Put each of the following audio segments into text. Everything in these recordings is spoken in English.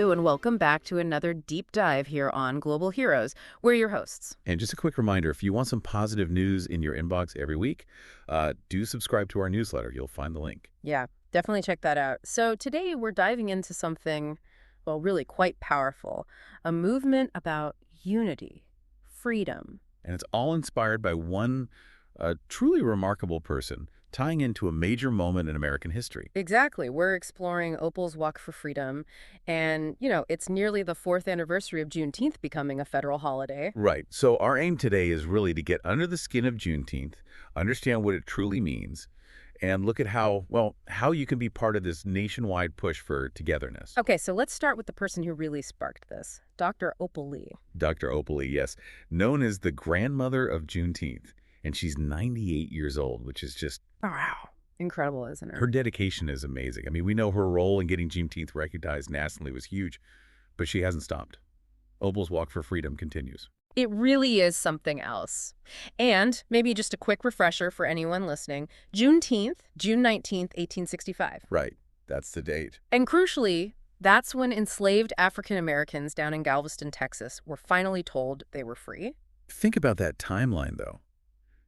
Hello, and welcome back to another deep dive here on Global Heroes. We're your hosts. And just a quick reminder, if you want some positive news in your inbox every week, do subscribe to our newsletter. You'll find the link. Yeah, definitely check that out. So today we're diving into something, well, really quite powerful, a movement about unity, freedom. And it's all inspired by one truly remarkable person, tying into a major moment in American history. Exactly. We're exploring Opal's Walk for Freedom, and, it's nearly the 4th anniversary of Juneteenth becoming a federal holiday. Right. So our aim today is really to get under the skin of Juneteenth, understand what it truly means, and look at how you can be part of this nationwide push for togetherness. Okay, so let's start with the person who really sparked this, Dr. Opal Lee. Dr. Opal Lee, yes, known as the grandmother of Juneteenth, and she's 98 years old, which is just, Wow. Incredible, isn't it? her dedication is amazing. I mean, we know her role in getting Juneteenth recognized nationally was huge, but she hasn't stopped. Opal's Walk for Freedom continues. It really is something else. And maybe just a quick refresher for anyone listening, Juneteenth, June 19th, 1865. Right. That's the date. And crucially, that's when enslaved African Americans down in Galveston, Texas, were finally told they were free. Think about that timeline, though.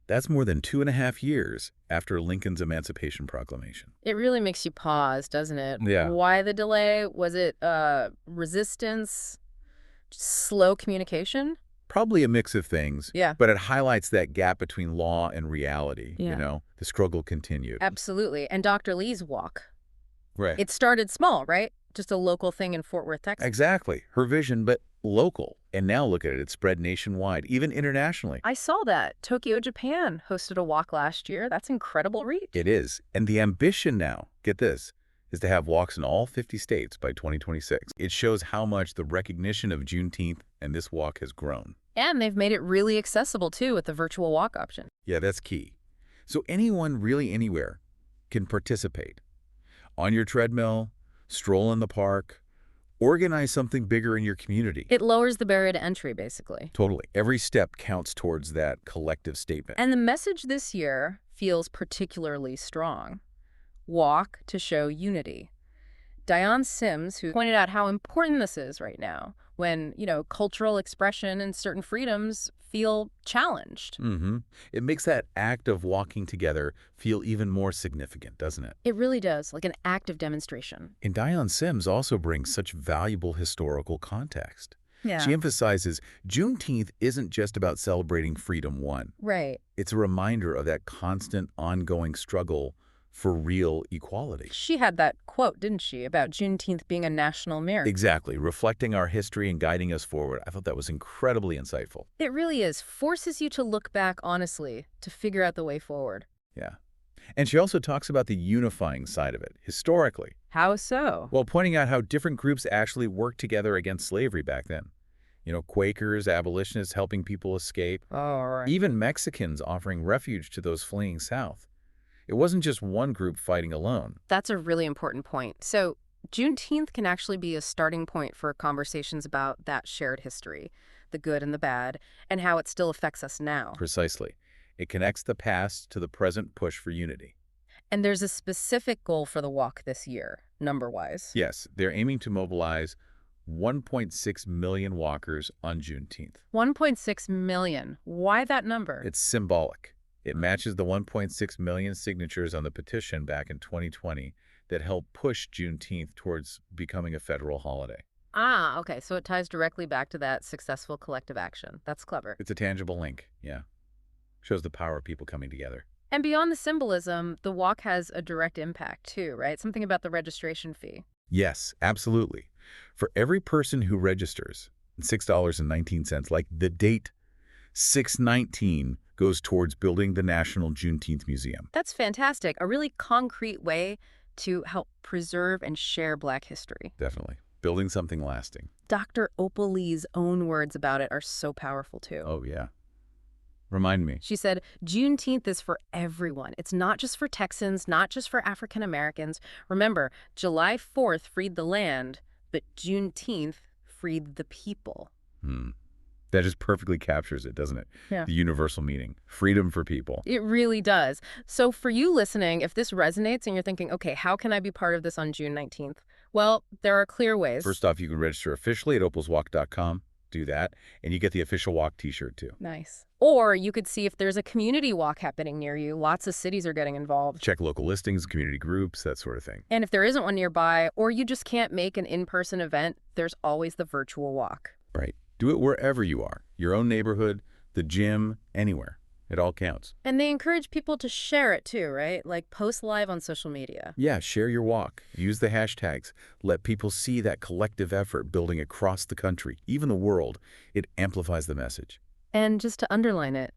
That's more than 2.5 years after Lincoln's Emancipation Proclamation. It really makes you pause, doesn't it? Yeah. Why the delay? Was it resistance? Slow communication? Probably a mix of things. Yeah. But it highlights that gap between law and reality. Yeah. The struggle continued. Absolutely. And Dr. Lee's walk. Right. It started small, right? Just a local thing in Fort Worth, Texas. Exactly. Her vision, but local. And now look at it. It's spread nationwide, even internationally. I saw that. Tokyo, Japan hosted a walk last year. That's incredible reach. It is. And the ambition now, get this, is to have walks in all 50 states by 2026. It shows how much the recognition of Juneteenth and this walk has grown. And they've made it really accessible, too, with the virtual walk option. Yeah, that's key. So anyone really anywhere can participate. On your treadmill, stroll in the park, organize something bigger in your community. It lowers the barrier to entry, basically. Totally. Every step counts towards that collective statement. And the message this year feels particularly strong. Walk to show unity. Dione Sims, who pointed out how important this is right now, when, cultural expression and certain freedoms feel challenged. It makes that act of walking together feel even more significant, doesn't it? It really does, like an active demonstration. And Dione Sims also brings such valuable historical context. Yeah. She emphasizes Juneteenth isn't just about celebrating freedom won. Right. It's a reminder of that constant, ongoing struggle for real equality. She had that quote, didn't she, about Juneteenth being a national merit. Exactly. Reflecting our history and guiding us forward. I thought that was incredibly insightful. It really is. Forces you to look back honestly, to figure out the way forward. Yeah. And she also talks about the unifying side of it, historically. How so? Well, pointing out how different groups actually worked together against slavery back then. Quakers, abolitionists helping people escape. Oh, right. Even Mexicans offering refuge to those fleeing south. It wasn't just one group fighting alone. That's a really important point. So Juneteenth can actually be a starting point for conversations about that shared history, the good and the bad, and how it still affects us now. Precisely. It connects the past to the present push for unity. And there's a specific goal for the walk this year, number-wise. Yes, they're aiming to mobilize 1.6 million walkers on Juneteenth. 1.6 million. Why that number? It's symbolic. It matches the 1.6 million signatures on the petition back in 2020 that helped push Juneteenth towards becoming a federal holiday. Ah, okay. So it ties directly back to that successful collective action. That's clever. It's a tangible link, yeah. Shows the power of people coming together. And beyond the symbolism, the walk has a direct impact too, right? Something about the registration fee. Yes, absolutely. For every person who registers, $6.19, like the date 6/19 goes towards building the National Juneteenth Museum. That's fantastic. A really concrete way to help preserve and share Black history. Definitely. Building something lasting. Dr. Opal Lee's own words about it are so powerful too. Oh, yeah. Remind me. She said, Juneteenth is for everyone. It's not just for Texans, not just for African Americans. Remember, July 4th freed the land, but Juneteenth freed the people. That just perfectly captures it, doesn't it? Yeah. The universal meaning. Freedom for people. It really does. So for you listening, if this resonates and you're thinking, okay, how can I be part of this on June 19th? Well, there are clear ways. First off, you can register officially at opalswalk.com. Do that, and you get the official walk t-shirt too. Nice. Or you could see if there's a community walk happening near you. Lots of cities are getting involved. Check local listings, community groups, that sort of thing. And if there isn't one nearby, or you just can't make an in-person event, there's always the virtual walk. Right. Do it wherever you are. Your own neighborhood, the gym, anywhere. It all counts. And they encourage people to share it too, right? Like post live on social media. Yeah, share your walk. Use the hashtags. Let people see that collective effort building across the country, even the world. It amplifies the message. And just to underline it,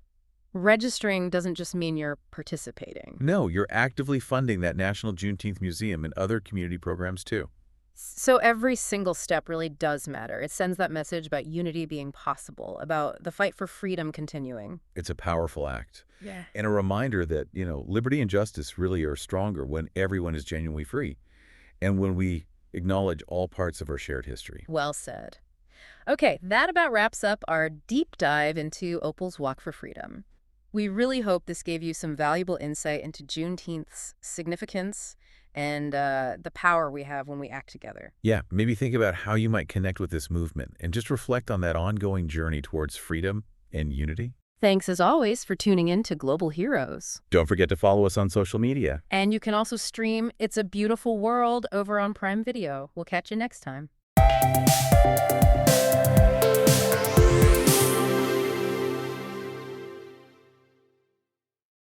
registering doesn't just mean you're participating. No, you're actively funding that National Juneteenth Museum and other community programs too. So every single step really does matter. It sends that message about unity being possible, about the fight for freedom continuing. It's a powerful act. Yeah. And a reminder that, liberty and justice really are stronger when everyone is genuinely free and when we acknowledge all parts of our shared history. Well said. Okay, that about wraps up our deep dive into Opal's Walk for Freedom. We really hope this gave you some valuable insight into Juneteenth's significance and the power we have when we act together. Yeah, maybe think about how you might connect with this movement and just reflect on that ongoing journey towards freedom and unity. Thanks as always for tuning in to Global Heroes. Don't forget to follow us on social media. And you can also stream It's a Beautiful World over on Prime Video. We'll catch you next time.